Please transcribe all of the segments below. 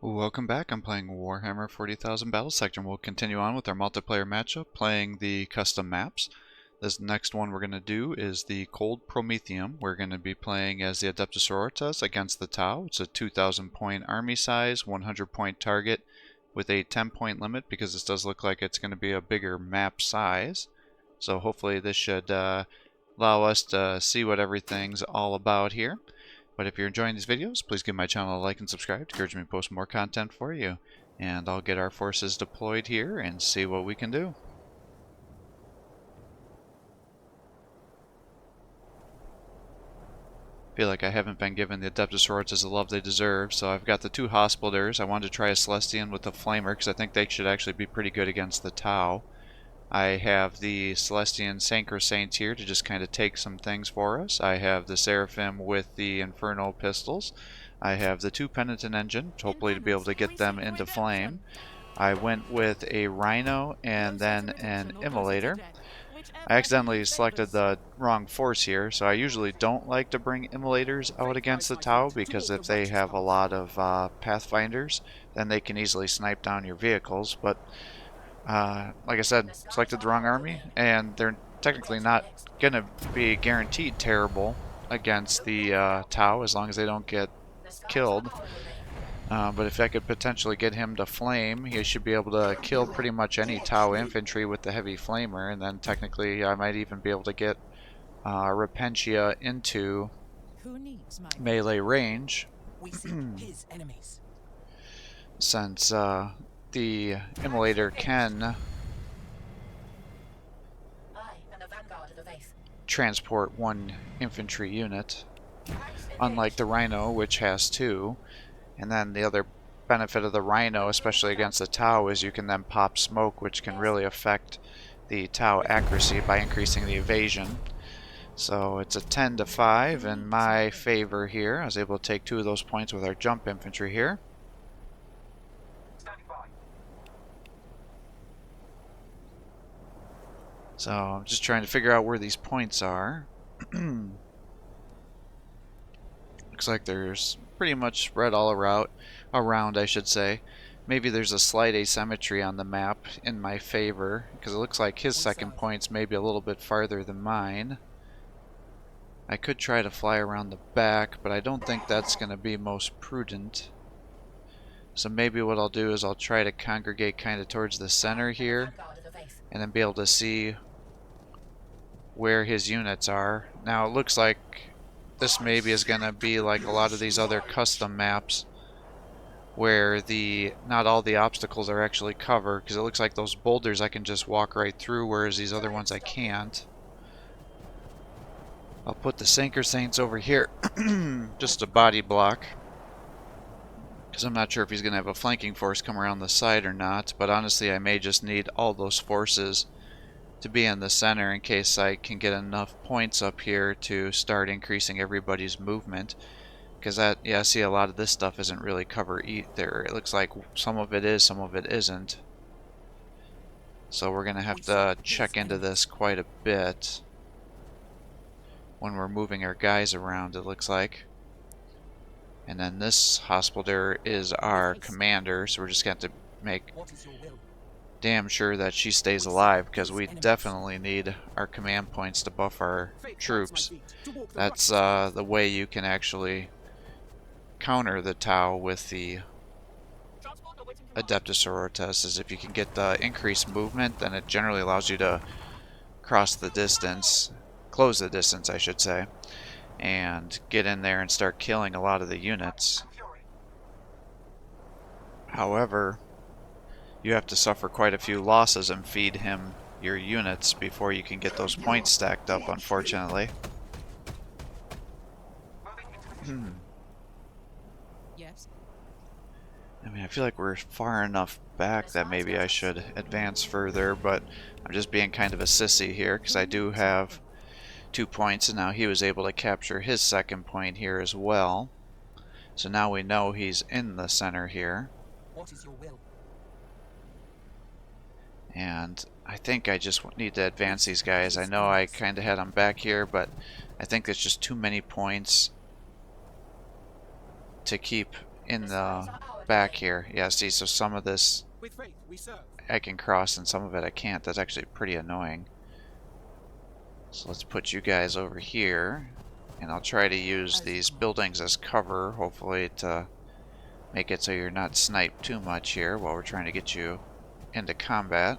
Welcome back. I'm playing Warhammer 40,000 Battlesector, and we'll continue on with our multiplayer matchup, playing the custom maps. This next one we're going to do is the Cold Prometheum. We're going to be playing as the Adepta Sororitas against the Tau. It's a 2,000 point army size, 100 point target with a 10 point limit because this does look like it's going to be a bigger map size. So hopefully this should allow us to see what everything's all about here. But if you're enjoying these videos, please give my channel a like and subscribe to encourage me to post more content for you. And I'll get our forces deployed here and see what we can do. I feel like I haven't been given the Adeptus Sororitas the love they deserve, so I've got the two Hospitallers. I wanted to try a Celestian with the Flamer because I think they should actually be pretty good against the Tau. I have the Celestian Synchronous here to just kind of take some things for us. I have the Seraphim with the Infernal Pistols. I have the two Penitent Engine, hopefully to be able to get them into flame. I went with a Rhino and then an Immolator. I accidentally selected the wrong force here, so I usually don't like to bring Immolators out against the Tau because if they have a lot of Pathfinders, then they can easily snipe down your vehicles, but like I said, selected the wrong army, and they're technically not going to be guaranteed terrible against the Tau as long as they don't get killed. But if I could potentially get him to flame, he should be able to kill pretty much any Tau infantry with the heavy flamer, and then technically I might even be able to get Repentia into melee range. Since the Immolator can transport one infantry unit, unlike the Rhino, which has two. And then the other benefit of the Rhino, especially against the Tau, is you can then pop smoke, which can really affect the Tau accuracy by increasing the evasion. So it's a 10-5 in my favor here. I was able to take 2 of those points with our jump infantry here. So I'm just trying to figure out where these points are. Looks like there's pretty much spread all around, I should say. Maybe there's a slight asymmetry on the map in my favor, because it looks like his second point's maybe a little bit farther than mine. I could try to fly around the back, but I don't think that's going to be most prudent. So maybe what I'll do is I'll try to congregate kind of towards the center here, and then be able to see where his units are. Now it looks like this maybe is going to be like a lot of these other custom maps where not all the obstacles are actually covered, because it looks like those boulders I can just walk right through, whereas these other ones I can't. I'll put the Sinker Saints over here just a body block, because I'm not sure if he's going to have a flanking force come around the side or not, but honestly I may just need all those forces to be in the center in case I can get enough points up here to start increasing everybody's movement. Because I see a lot of this stuff isn't really covered either. It looks like some of it is, some of it isn't. So we're going to have to check into this quite a bit when we're moving our guys around, it looks like. And then this Hospitaller is our commander, so we're just going to have to make damn sure that she stays alive, because we definitely need our command points to buff our troops. That's the way you can actually counter the Tau with the Adepta Sororitas, is if you can get the increased movement, then it generally allows you to cross the distance, close the distance I should say, and get in there and start killing a lot of the units. However, you have to suffer quite a few losses and feed him your units before you can get those points stacked up, unfortunately. Yes. I mean, I feel like we're far enough back that maybe I should advance further, but I'm just being kind of a sissy here because I do have 2 points, and now he was able to capture his second point here as well. So now we know he's in the center here. What is your will? And I think I just need to advance these guys. I know I kind of had them back here, but I think there's just too many points to keep in the back here. Yeah, see, so some of this With faith we serve. I can cross and some of it I can't. That's actually pretty annoying. So let's put you guys over here, and I'll try to use these buildings as cover, hopefully to make it so you're not sniped too much here while we're trying to get you into combat.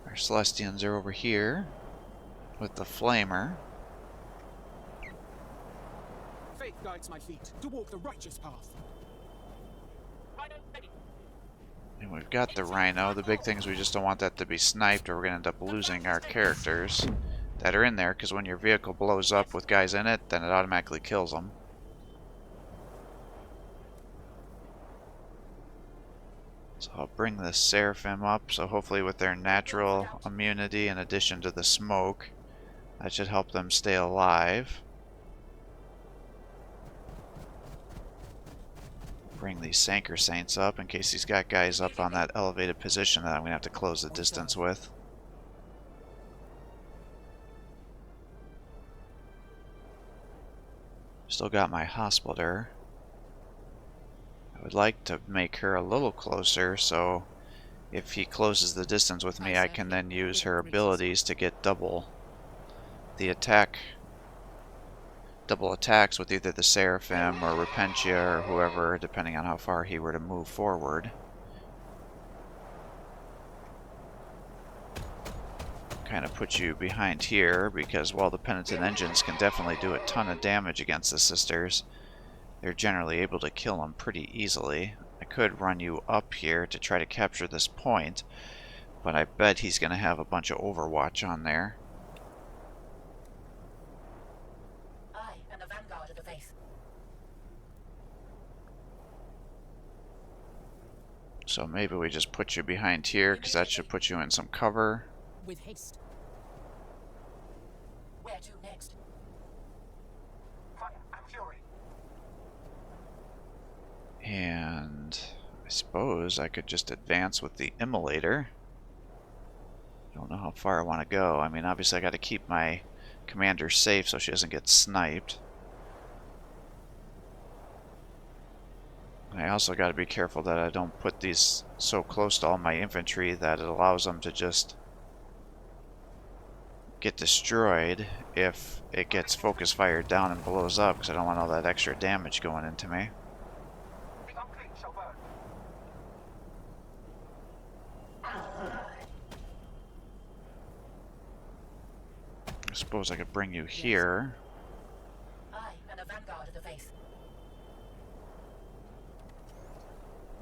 Our Celestians are over here with the Flamer. Faith guides my feet to walk the righteous path. And we've got the Rhino. The big thing is we just don't want that to be sniped, or we're going to end up losing our characters that are in there, because when your vehicle blows up with guys in it, then it automatically kills them. So I'll bring the Seraphim up, so hopefully with their natural immunity in addition to the smoke, that should help them stay alive. Bring these Sanker Saints up in case he's got guys up on that elevated position that I'm going to have to close the distance with. Still got my Hospital. I would like to make her a little closer, so if he closes the distance with me, I can then use her abilities to get double attacks with either the Seraphim or Repentia or whoever, depending on how far he were to move forward. Kind of put you behind here, because while the Penitent Engines can definitely do a ton of damage against the Sisters, they're generally able to kill them pretty easily. I could run you up here to try to capture this point, but I bet he's going to have a bunch of Overwatch on there. I am the vanguard of the faith. So maybe we just put you behind here, because that should put you in some cover. With haste. Where to next? Fire and fury. And I suppose I could just advance with the Immolator. Don't know how far I want to go. I mean, obviously I got to keep my commander safe so she doesn't get sniped. I also got to be careful that I don't put these so close to all my infantry that it allows them to just get destroyed if it gets focus fired down and blows up, because I don't want all that extra damage going into me. The unclean shall burn. I suppose I could bring you here. I am the vanguard of the faith.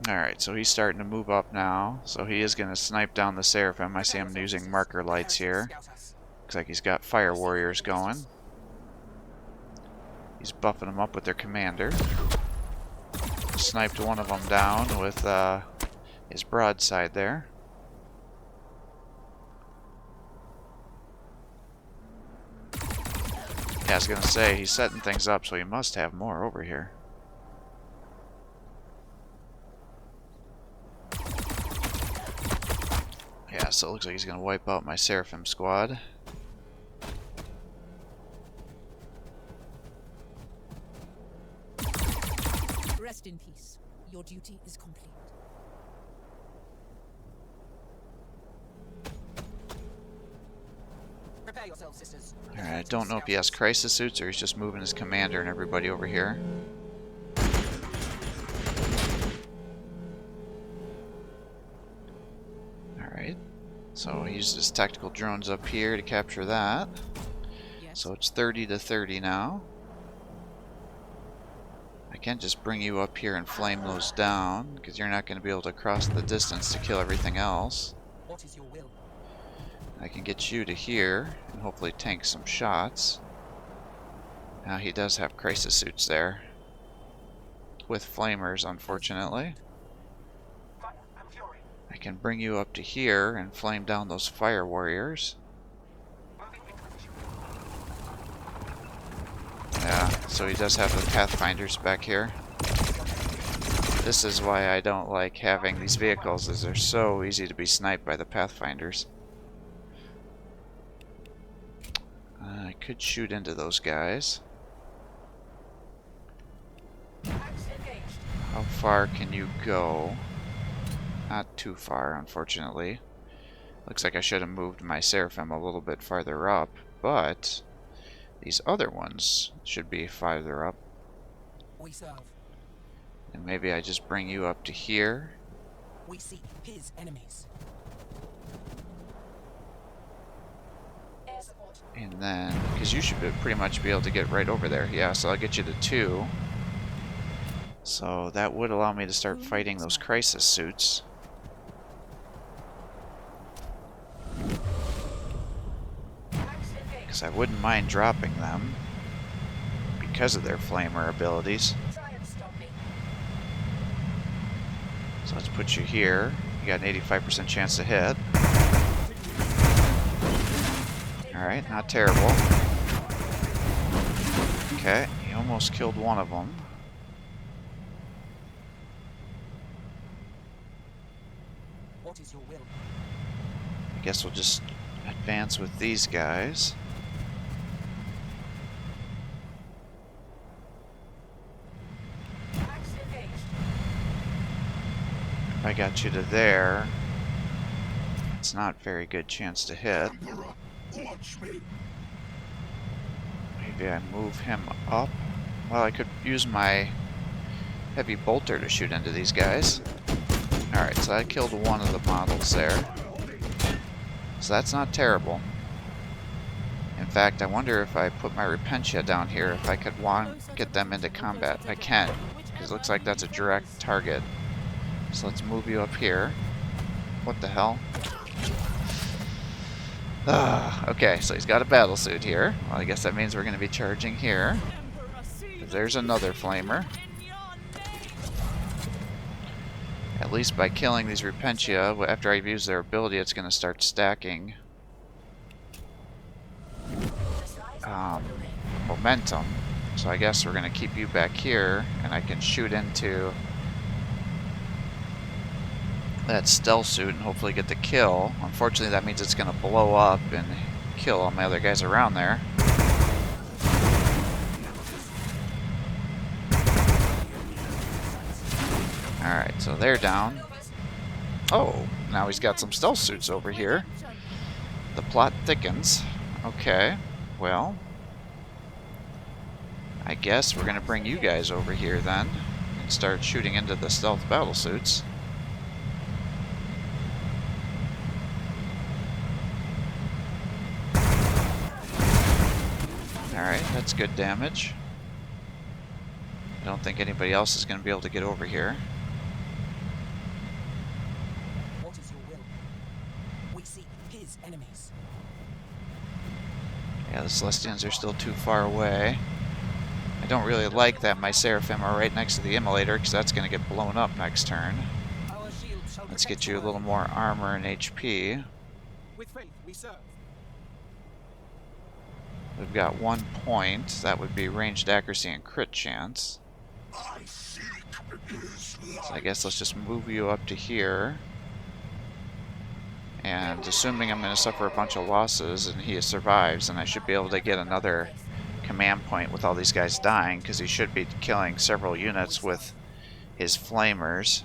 Alright, so he's starting to move up now. So he is going to snipe down the Seraphim. I see him using marker lights here. Looks like he's got Fire Warriors going. He's buffing them up with their commander. Sniped one of them down with his broadside there. Yeah, I was going to say, he's setting things up, so he must have more over here. Yeah, so it looks like he's going to wipe out my Seraphim squad. Rest in peace. Your duty is complete. Prepare yourselves, sisters. Alright, I don't know if he has crisis suits or he's just moving his commander and everybody over here. Alright, so he used his tactical drones up here to capture that. Yes. So it's 30 to 30 now. I can't just bring you up here and flame those down, because you're not going to be able to cross the distance to kill everything else. What is your will? I can get you to here and hopefully tank some shots. Now he does have crisis suits there. With flamers, unfortunately. Fire and fury. I can bring you up to here and flame down those fire warriors. Moving into position. Yeah, so he does have the pathfinders back here. This is why I don't like having these vehicles, as they're so easy to be sniped by the pathfinders. I could shoot into those guys. far can you go? Not too far, unfortunately. Looks like I should have moved my Seraphim a little bit farther up, but these other ones should be farther up. We serve. And maybe I just bring you up to here. We seek his enemies. Air support. And then, because you should pretty much be able to get right over there. Yeah, so I'll get you to 2. So that would allow me to start fighting those crisis suits. Because I wouldn't mind dropping them because of their flamer abilities. Try and stop me. So let's put you here. You got an 85% chance to hit. Alright, not terrible. Okay, you almost killed one of them. What is your will? I guess we'll just advance with these guys. Axe engaged. If I got you to there, it's not a very good chance to hit. Maybe I move him up. Well, I could use my heavy bolter to shoot into these guys. Alright, so I killed one of the models there. So that's not terrible. In fact, I wonder if I put my Repentia down here, if I could get them into combat. I can, because it looks like that's a direct target. So let's move you up here. What the hell? Okay, so he's got a battle suit here. Well, I guess that means we're going to be charging here. There's another flamer. At least by killing these Repentia, after I've used their ability, it's going to start stacking momentum. So I guess we're going to keep you back here, and I can shoot into that stealth suit and hopefully get the kill. Unfortunately, that means it's going to blow up and kill all my other guys around there. Alright, so they're down. Oh, now he's got some stealth suits over here. The plot thickens. Okay, well, I guess we're going to bring you guys over here then and start shooting into the stealth battle suits. Alright, that's good damage. I don't think anybody else is going to be able to get over here. What is your will? We seek his enemies. Yeah, the Celestians are still too far away. I don't really like that my Seraphim are right next to the Immolator, because that's going to get blown up next turn. Our shield shall Let's protect get you a our little more armor and HP. With faith, we serve. We've got 1 point. That would be ranged accuracy and crit chance. So I guess let's just move you up to here. And assuming I'm going to suffer a bunch of losses and he survives, then I should be able to get another command point with all these guys dying, because he should be killing several units with his flamers.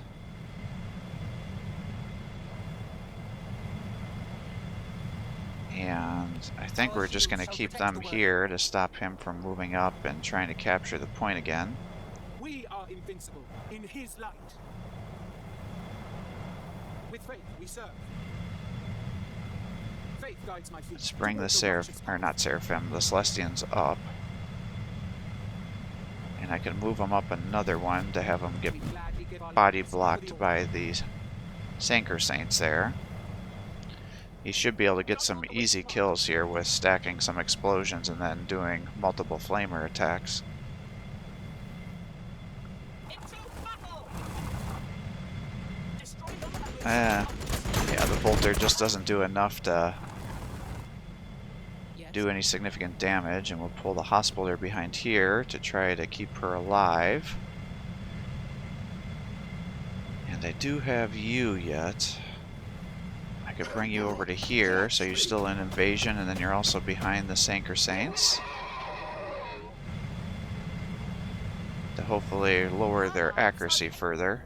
And I think we're just going to keep them here to stop him from moving up and trying to capture the point again. We are invincible in his light. With faith, we serve. Faith guides my feet. Let's bring the towards Seraphim, the Celestians up. And I can move them up another one to have them get We gladly give our body lives for blocked the by the Sanker Saints there. He should be able to get some easy kills here with stacking some explosions and then doing multiple flamer attacks. Yeah, the bolter just doesn't do enough to do any significant damage, and we'll pull the hospitaler behind here to try to keep her alive. And I do have you yet. I could bring you over to here, so you're still in invasion, and then you're also behind the Sanker Saints. to hopefully lower their accuracy further.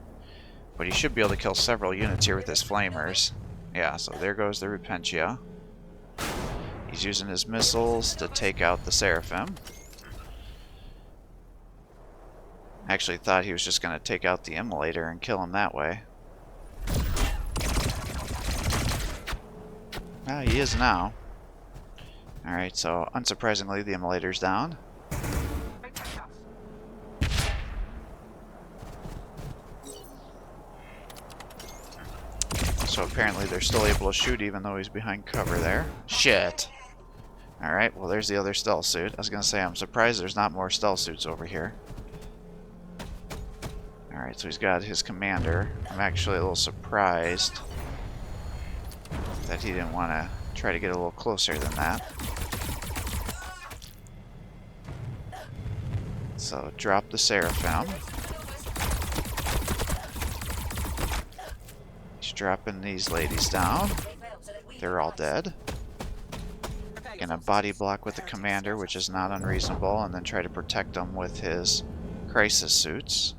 But he should be able to kill several units here with his flamers. Yeah, so there goes the Repentia. He's using his missiles to take out the Seraphim. Actually thought he was just going to take out the Immolator and kill him that way. Well, he is now. Alright, so unsurprisingly the Immolator's down. So apparently they're still able to shoot even though he's behind cover there. Shit! Alright, well there's the other stealth suit. I was going to say, I'm surprised there's not more stealth suits over here. Alright, so he's got his commander. I'm actually a little surprised that he didn't want to try to get a little closer than that. So drop the Seraphim. He's dropping these ladies down. They're all dead. Gonna body block with the commander, which is not unreasonable, and then try to protect them with his crisis suits.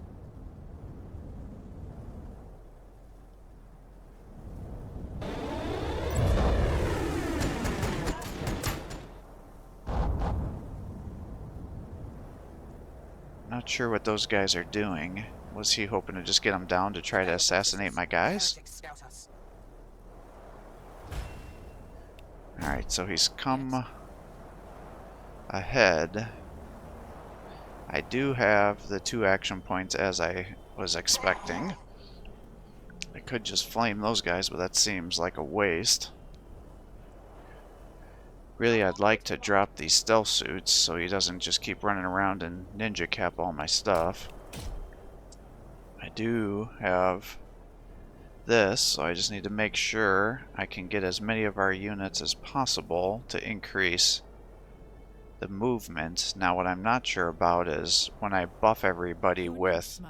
Not sure what those guys are doing. Was he hoping to just get them down to try to assassinate my guys? Alright, so he's come ahead. I do have the 2 action points as I was expecting. I could just flame those guys, but that seems like a waste. Really, I'd like to drop these stealth suits so he doesn't just keep running around and ninja cap all my stuff. I do have this, so I just need to make sure I can get as many of our units as possible to increase the movement. Now what I'm not sure about is when I buff everybody with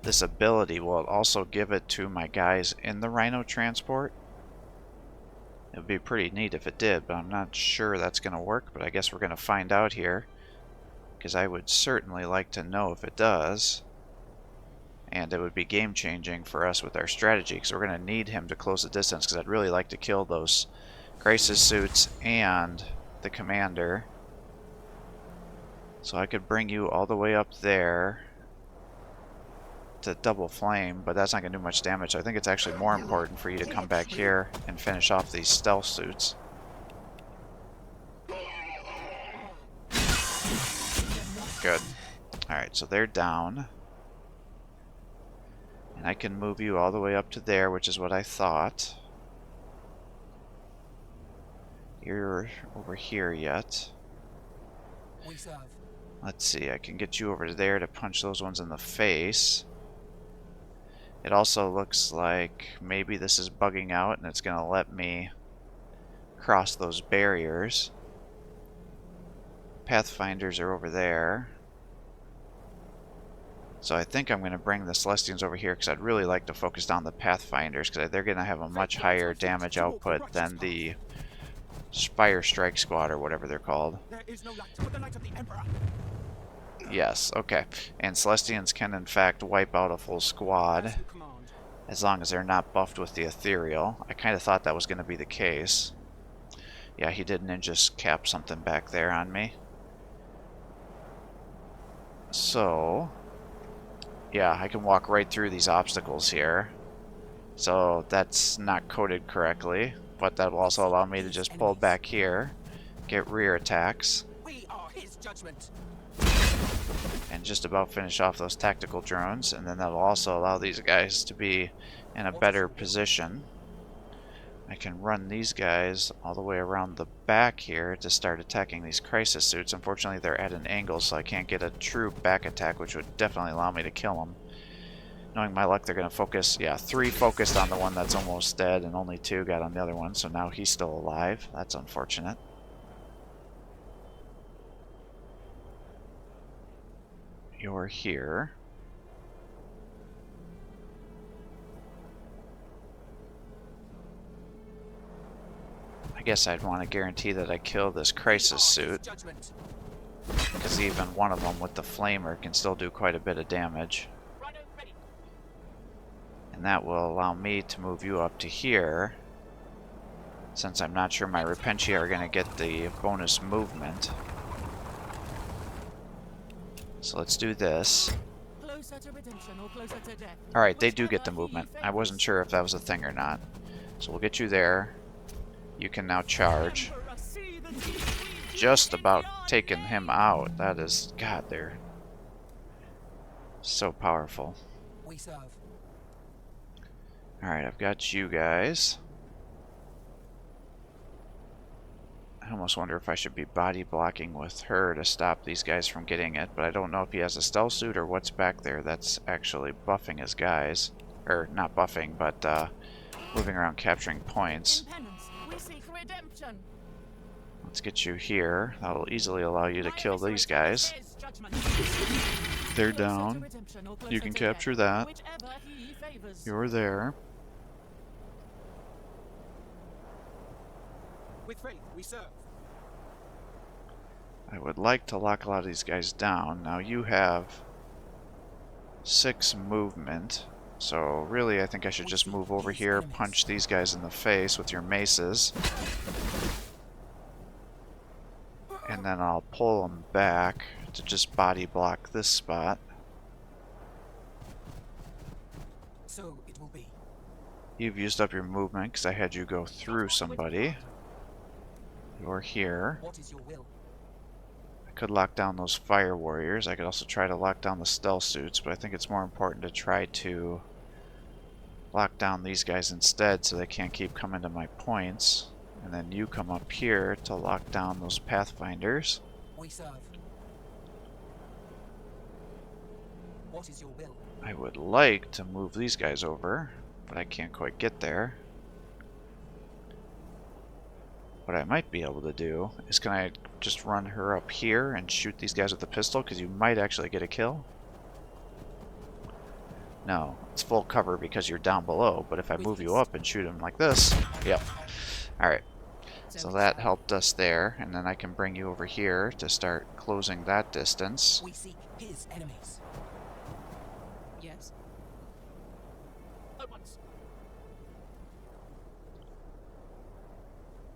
this ability, will it also give it to my guys in the Rhino transport? It would be pretty neat if it did, but I'm not sure that's going to work, but I guess we're going to find out here, because I would certainly like to know if it does. And it would be game-changing for us with our strategy, because we're going to need him to close the distance, because I'd really like to kill those crisis suits and the commander. So I could bring you all the way up there to double flame, but that's not going to do much damage. I think it's actually more important for you to come back here and finish off these stealth suits. Good. Alright, so they're down. And I can move you all the way up to there, which is what I thought. You're over here yet. Let's see, I can get you over to there to punch those ones in the face. It also looks like maybe this is bugging out and it's going to let me cross those barriers. Pathfinders are over there. So I think I'm going to bring the Celestians over here because I'd really like to focus down the Pathfinders because they're going to have a much higher damage output than the Fire Strike Squad or whatever they're called. Yes, okay. And Celestians can in fact wipe out a full squad as long as they're not buffed with the Ethereal. I kind of thought that was going to be the case. Yeah, he did ninja cap something back there on me. So, yeah, I can walk right through these obstacles here. So that's not coded correctly, but that will also allow me to just pull back here, get rear attacks, and just about finish off those tactical drones, and then that will also allow these guys to be in a better position. I can run these guys all the way around the back here to start attacking these crisis suits. Unfortunately, they're at an angle, so I can't get a true back attack, which would definitely allow me to kill them. Knowing my luck, they're going to focus, yeah, 3 focused on the one that's almost dead, and only 2 got on the other one, so now he's still alive. That's unfortunate. You're here. I guess I'd want to guarantee that I kill this crisis suit. because even one of them with the flamer can still do quite a bit of damage. And that will allow me to move you up to here, since I'm not sure my Repentia are going to get the bonus movement. So let's do this. Alright, they do get the movement. I wasn't sure if that was a thing or not. So we'll get you there. You can now charge. Just about taking him out. That is... God, they're so powerful. We serve. Alright, I've got you guys. I almost wonder if I should be body blocking with her to stop these guys from getting it, but I don't know if he has a stealth suit or what's back there that's actually buffing his guys. Or, not buffing, but moving around capturing points. Let's get you here. That'll easily allow you to kill these guys. They're down. You can capture that. You're there. With faith, we serve. I would like to lock a lot of these guys down. Now you have 6 movement, so really I think I should just move over here, punch these guys in the face with your maces, and then I'll pull them back to just body block this spot. So it will be. You've used up your movement because I had you go through somebody. You're here. What is your will? I could lock down those fire warriors. I could also try to lock down the stealth suits, but I think it's more important to try to lock down these guys instead so they can't keep coming to my points. And then you come up here to lock down those pathfinders. We serve. What is your will? I would like to move these guys over, but I can't quite get there. What I might be able to do is, can I just run her up here and shoot these guys with the pistol? Because you might actually get a kill. No, it's full cover because you're down below, but if I move you up and shoot them like this, yep. Alright, so that helped us there, and then I can bring you over here to start closing that distance. We seek his enemies. Yes.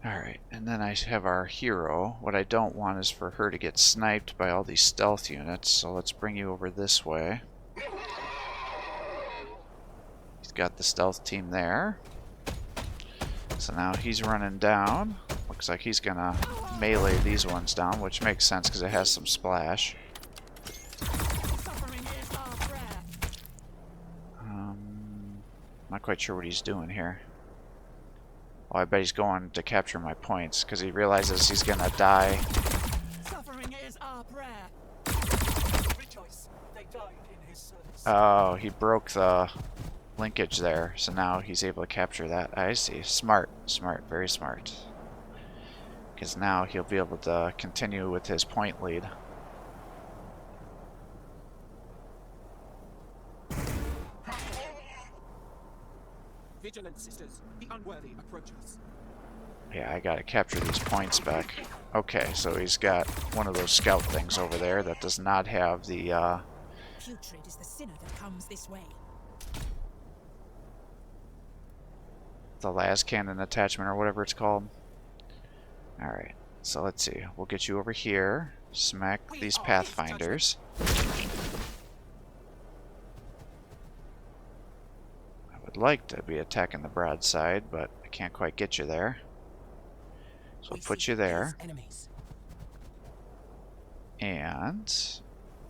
Alright, and then I have our hero. What I don't want is for her to get sniped by all these stealth units, so let's bring you over this way. He's got the stealth team there. So now he's running down. Looks like he's gonna melee these ones down, which makes sense because it has some splash. Not quite sure what he's doing here. Oh, I bet he's going to capture my points because he realizes he's gonna die. Suffering is our prayer. Rejoice. They died in his service. Oh, he broke the linkage there, so now he's able to capture that. I see. Smart. Smart. Very smart. Because now he'll be able to continue with his point lead. Vigilance, sisters. The unworthy approach us. Yeah, I gotta capture these points back. Okay, so he's got one of those scout things over there that does not have the, Putrid is the sinner that comes this way. the las cannon attachment or whatever it's called. Alright, so let's see. We'll get you over here. Smack these pathfinders. I would like to be attacking the broadside, but I can't quite get you there. So we'll put you there. And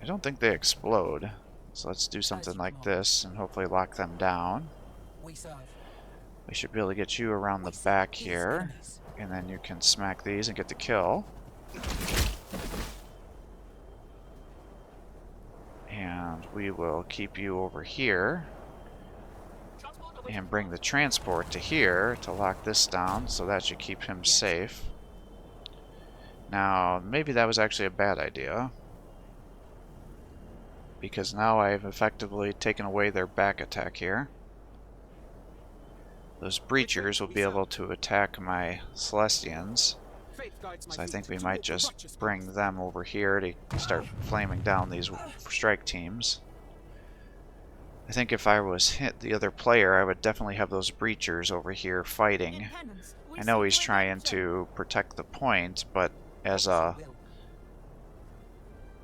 I don't think they explode. So let's do something like this and hopefully lock them down. We should be able to get you around the back here. And then you can smack these and get the kill. And we will keep you over here. And bring the transport to here to lock this down, so that should keep him safe. Now, maybe that was actually a bad idea. Because now I've effectively taken away their back attack here. Those breachers will be able to attack my Celestians. faith guides my So I feet think we to might walk the just righteous bring path. them over here to start flaming down these strike teams. I think if I was hit the other player, I would definitely have those breachers over here fighting. I know he's trying to protect the point, but as a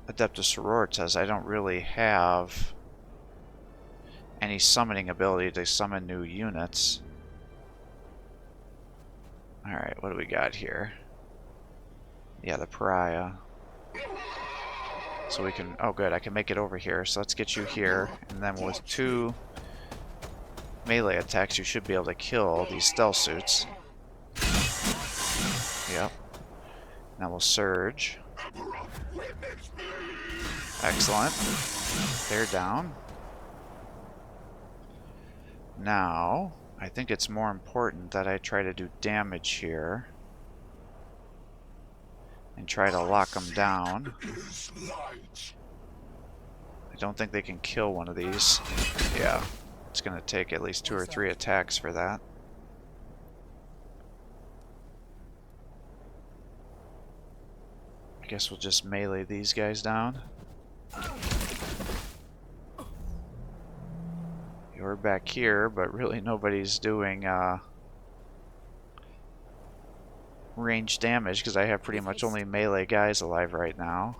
Adepta Sororitas, I don't really have any summoning ability to summon new units. Alright, what do we got here? Yeah, the pariah. So we can... Oh, good, I can make it over here. So let's get you here. And then with 2 melee attacks, you should be able to kill these stealth suits. Yep. Now we'll surge. Excellent. They're down. Now, I think it's more important that I try to do damage here. And try to lock them down. I don't think they can kill one of these. Yeah. It's going to take at least 2 or 3 attacks for that. I guess we'll just melee these guys down. You're back here, but really nobody's doing range damage because I have pretty much only melee guys alive right now.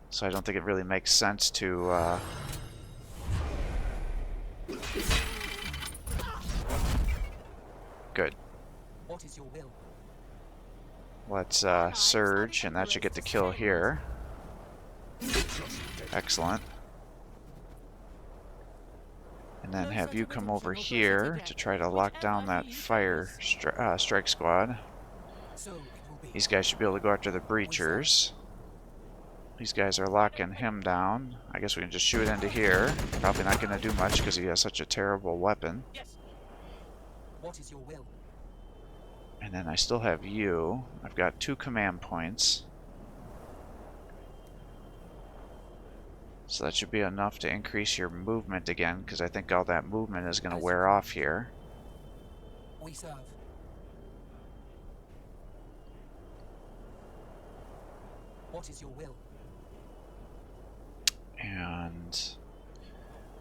So I don't think it really makes sense to Good. What is your will? Let's surge, and that should get the kill here. Excellent. And then have you come over here to try to lock down that fire strike squad. These guys should be able to go after the breachers. These guys are locking him down. I guess we can just shoot into here. Probably not going to do much because he has such a terrible weapon. What is your will? And then I still have you. I've got 2 command points. So that should be enough to increase your movement again, because I think all that movement is going to wear off here. We serve. What is your will? And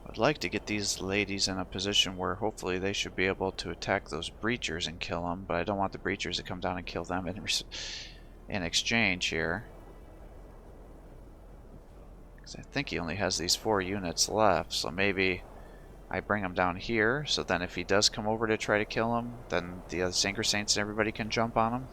I'd like to get these ladies in a position where hopefully they should be able to attack those breachers and kill them, but I don't want the breachers to come down and kill them in exchange here. Because I think he only has these 4 units left, so maybe I bring him down here, so then if he does come over to try to kill him, then the other Synchro Saints and everybody can jump on him.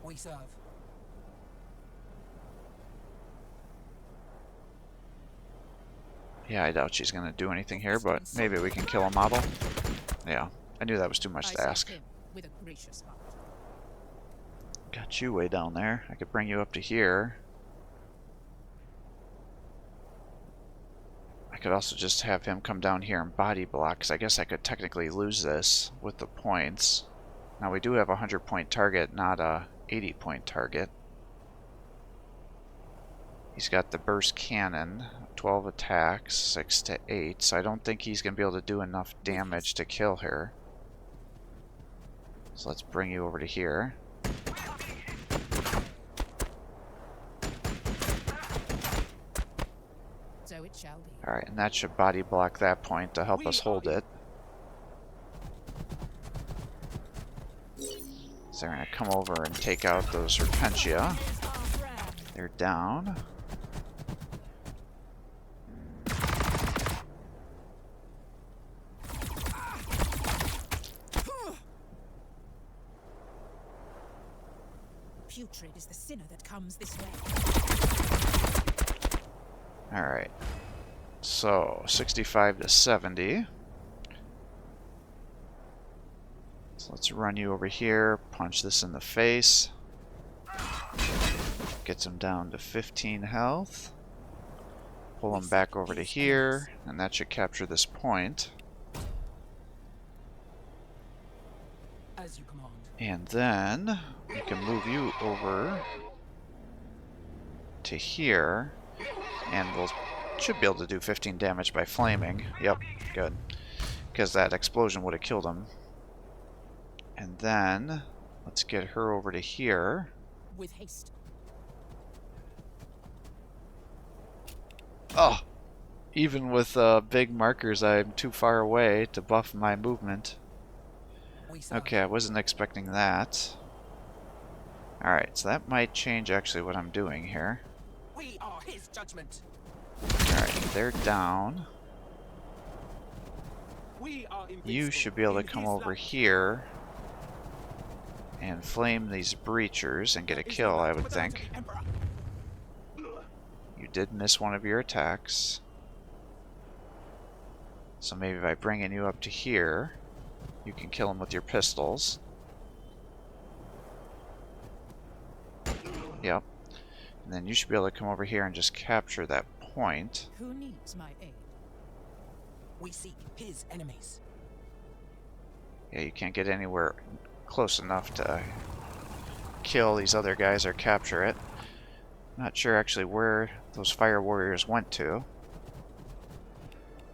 We serve. Yeah, I doubt she's going to do anything here, but maybe we can kill a model. Yeah, I knew that was too much to ask. With a gracious heart. Got you way down there. I could bring you up to here. I could also just have him come down here and body block, because I guess I could technically lose this with the points. Now we do have a 100-point target, not a 80-point target. He's got the burst cannon, 12 attacks, 6 to 8, so I don't think he's going to be able to do enough damage to kill her. So let's bring you over to here. So it shall be. Alright, and that should body block that point to help us hold it. So they're going to come over and take out those Serpentia. They're down. Putrid is the sinner that comes this way. Alright. So, 65 to 70. So let's run you over here, punch this in the face. Gets him down to 15 health. Pull him back over to here, and that should capture this point. As you command. And then we can move you over to here, and we'll should be able to do 15 damage by flaming. Yep, good. Because that explosion would have killed him. And then let's get her over to here. With haste. Oh! Even with big markers, I'm too far away to buff my movement. We serve. Okay, I wasn't expecting that. Alright, so that might change actually what I'm doing here. We are his judgment. Alright, they're down. We are invincible You should be able to in come his over light. here and flame these breachers and get a There is kill, no I right would without think. the Emperor. You did miss one of your attacks. So maybe by bringing you up to here, you can kill him with your pistols. Yep. And then you should be able to come over here and just capture that point. Who needs my aid? We seek his enemies. Yeah, you can't get anywhere close enough to kill these other guys or capture it. Not sure actually where those fire warriors went to.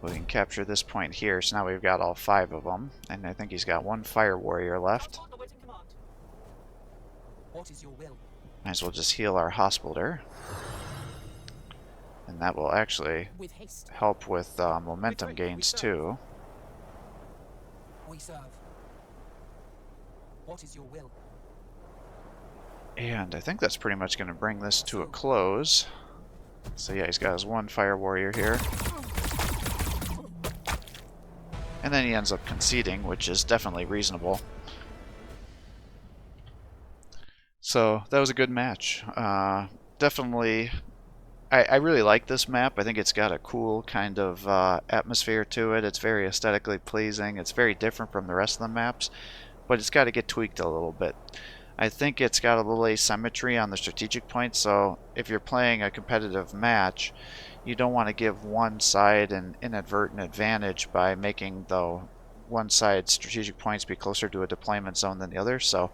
We can capture this point here, so now we've got all 5 of them. And I think he's got 1 fire warrior left. Outside the waiting command. What is your will? Might as well just heal our hospital. And that will actually With haste. help with momentum gains too. We serve. What is your will? And I think that's pretty much going to bring this to a close. So yeah, he's got his 1 fire warrior here. And then he ends up conceding, which is definitely reasonable. So that was a good match. Definitely, I really like this map. I think it's got a cool kind of atmosphere to it. It's very aesthetically pleasing. It's very different from the rest of the maps, but it's got to get tweaked a little bit. I think it's got a little asymmetry on the strategic points, so if you're playing a competitive match, you don't want to give one side an inadvertent advantage by making the one side's strategic points be closer to a deployment zone than the other. So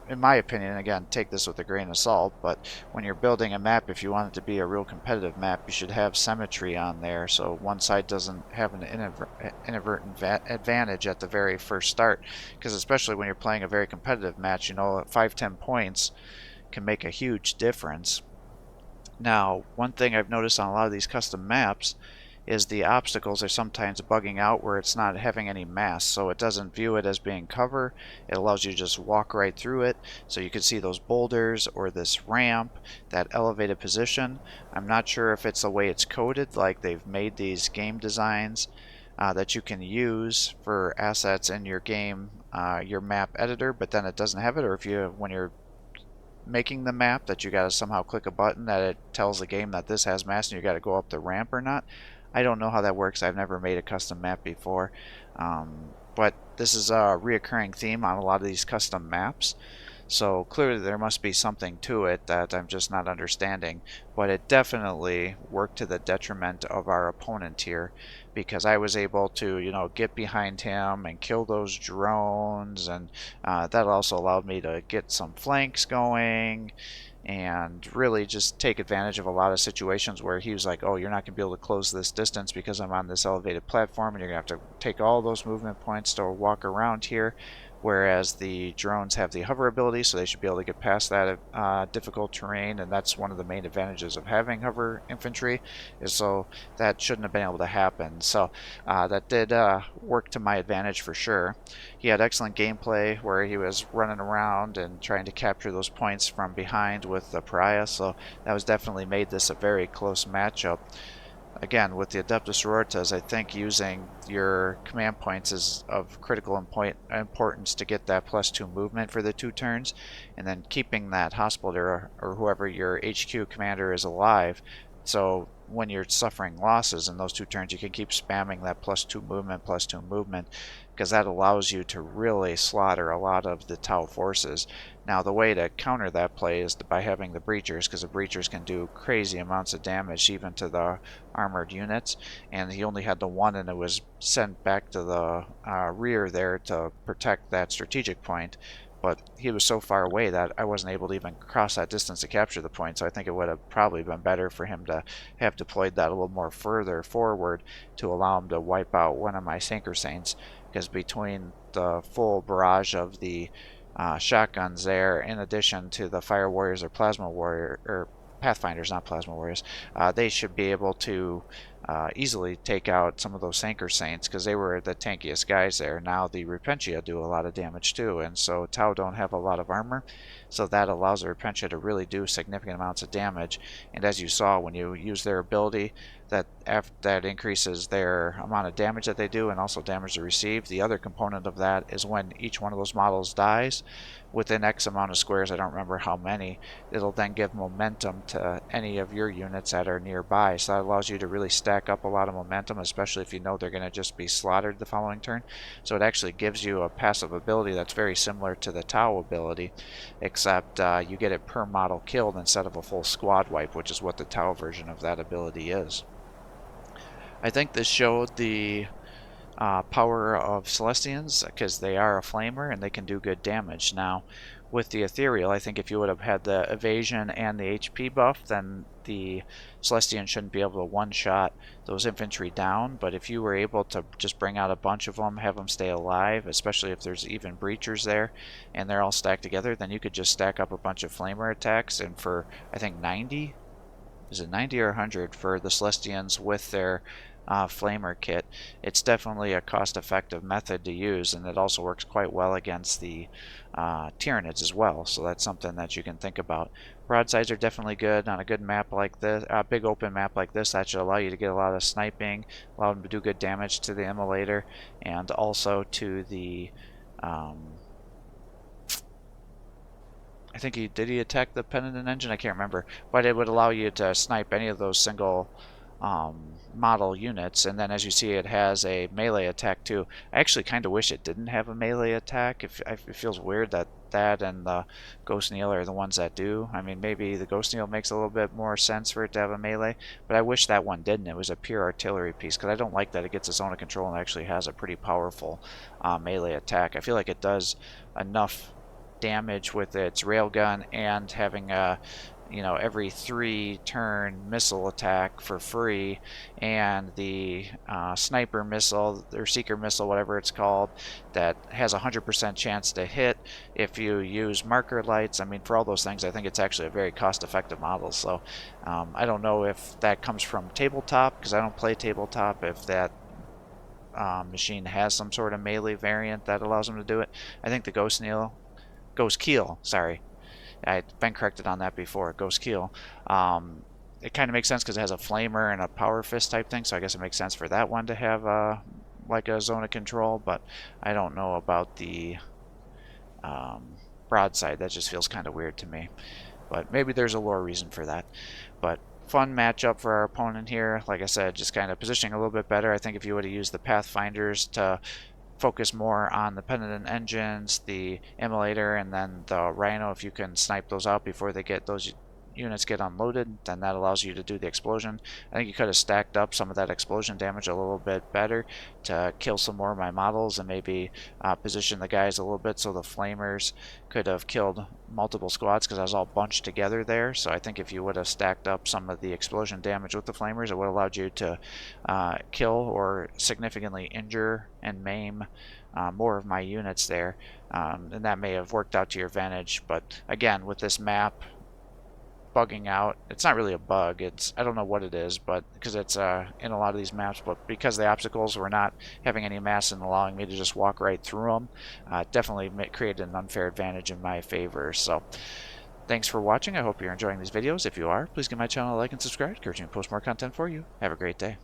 in my opinion, again, take this with a grain of salt, but when you're building a map, if you want it to be a real competitive map, you should have symmetry on there so one side doesn't have an inadvertent advantage at the very first start. Because especially when you're playing a very competitive match, you know, 5-10 points can make a huge difference. Now, one thing I've noticed on a lot of these custom maps is the obstacles are sometimes bugging out where it's not having any mass, so it doesn't view it as being cover. It allows you to just walk right through it, so you can see those boulders or this ramp, that elevated position. I'm not sure if it's the way it's coded, like they've made these game designs that you can use for assets in your game, your map editor, but then it doesn't have it, or if you, when you're making the map, that you got to somehow click a button that it tells the game that this has mass and you got to go up the ramp or not. I don't know how that works. I've never made a custom map before, but this is a reoccurring theme on a lot of these custom maps, so clearly there must be something to it that I'm just not understanding. But it definitely worked to the detriment of our opponent here, because I was able to, you know, get behind him and kill those drones, and that also allowed me to get some flanks going and really just take advantage of a lot of situations where he was like, oh, you're not going to be able to close this distance because I'm on this elevated platform, and you're going to have to take all those movement points to walk around here. Whereas the drones have the hover ability, so they should be able to get past that difficult terrain, and that's one of the main advantages of having hover infantry, is so that shouldn't have been able to happen. So that did work to my advantage for sure. He had excellent gameplay where he was running around and trying to capture those points from behind with the pariah, so that was definitely made this a very close matchup. Again, with the Adeptus Sororitas, I think using your command points is of critical importance to get that +2 movement for the 2 turns, and then keeping that hospital or whoever your HQ commander is alive, so when you're suffering losses in those 2 turns, you can keep spamming that +2 movement, because that allows you to really slaughter a lot of the Tau forces. Now, the way to counter that play is by having the breachers, because the breachers can do crazy amounts of damage even to the armored units, and he only had the 1, and it was sent back to the rear there to protect that strategic point. but he was so far away that I wasn't able to even cross that distance to capture the point, so I think it would have probably been better for him to have deployed that a little more further forward to allow him to wipe out one of my Synchro Saints, because between the full barrage of the shotguns there, in addition to the Fire Warriors or Plasma Warrior, or Pathfinders, not Plasma Warriors, they should be able to easily take out some of those Synchro Saints, because they were the tankiest guys there. Now the Repentia do a lot of damage too, and so Tau don't have a lot of armor, so that allows the Repentia to really do significant amounts of damage. And as you saw, when you use their ability, that increases their amount of damage that they do and also damage they receive. The other component of that is when each one of those models dies within X amount of squares, I don't remember how many, it'll then give momentum to any of your units that are nearby. So that allows you to really stack up a lot of momentum, especially if you know they're going to just be slaughtered the following turn. So it actually gives you a passive ability that's very similar to the Tau ability, except you get it per model killed instead of a full squad wipe, which is what the Tau version of that ability is. I think this showed the power of Celestians, because they are a flamer and they can do good damage. Now with the Ethereal, I think if you would have had the evasion and the HP buff, then the Celestian shouldn't be able to one-shot those infantry down. But if you were able to just bring out a bunch of them, have them stay alive, especially if there's even breachers there and they're all stacked together, then you could just stack up a bunch of flamer attacks, and for I think 90, is it 90 or 100 for the Celestians with their flamer kit, it's definitely a cost-effective method to use, and it also works quite well against the Tyranids as well, so that's something that you can think about. Broadsides are definitely good on a good map like this, a big open map like this. That should allow you to get a lot of sniping, allow them to do good damage to the Immolator, and also to the I think did he attack the Penitent Engine? I can't remember, but it would allow you to snipe any of those single model units. And then as you see, it has a melee attack too. I actually kind of wish it didn't have a melee attack. It feels weird that that and the Ghost Kneel are the ones that do. I mean, maybe the Ghost Kneel makes a little bit more sense for it to have a melee, but I wish that one didn't. It was a pure artillery piece, because I don't like that it gets its zone of control and actually has a pretty powerful melee attack. I feel like it does enough damage with its railgun and having a every 3 turn missile attack for free, and the sniper missile or seeker missile, whatever it's called, that has a 100% chance to hit if you use marker lights. I mean, for all those things, I think it's actually a very cost-effective model. So I don't know if that comes from tabletop, because I don't play tabletop, if that machine has some sort of melee variant that allows them to do it. I think the Ghost Keel, sorry, I've been corrected on that before, Ghost Keel. It kind of makes sense because it has a flamer and a power fist type thing, so I guess it makes sense for that one to have like a zone of control, but I don't know about the broadside. That just feels kind of weird to me, but maybe there's a lore reason for that. But fun matchup for our opponent here. Like I said, just kind of positioning a little bit better. I think if you would have used the Pathfinders to focus more on the Penitent Engines, the Immolator, and then the Rhino, if you can snipe those out before they get those units get unloaded, then that allows you to do the explosion. I think you could have stacked up some of that explosion damage a little bit better to kill some more of my models, and maybe position the guys a little bit so the flamers could have killed multiple squads, because I was all bunched together there. So I think if you would have stacked up some of the explosion damage with the flamers, it would have allowed you to kill or significantly injure and maim more of my units there, and that may have worked out to your advantage. But again, with this map bugging out, it's not really a bug, it's, I don't know what it is, but because it's in a lot of these maps, but because the obstacles were not having any mass and allowing me to just walk right through them, definitely created an unfair advantage in my favor. So thanks for watching. I hope you're enjoying these videos. If you are, please give my channel a like and subscribe. Encouraging me to post more content for you. Have a great day.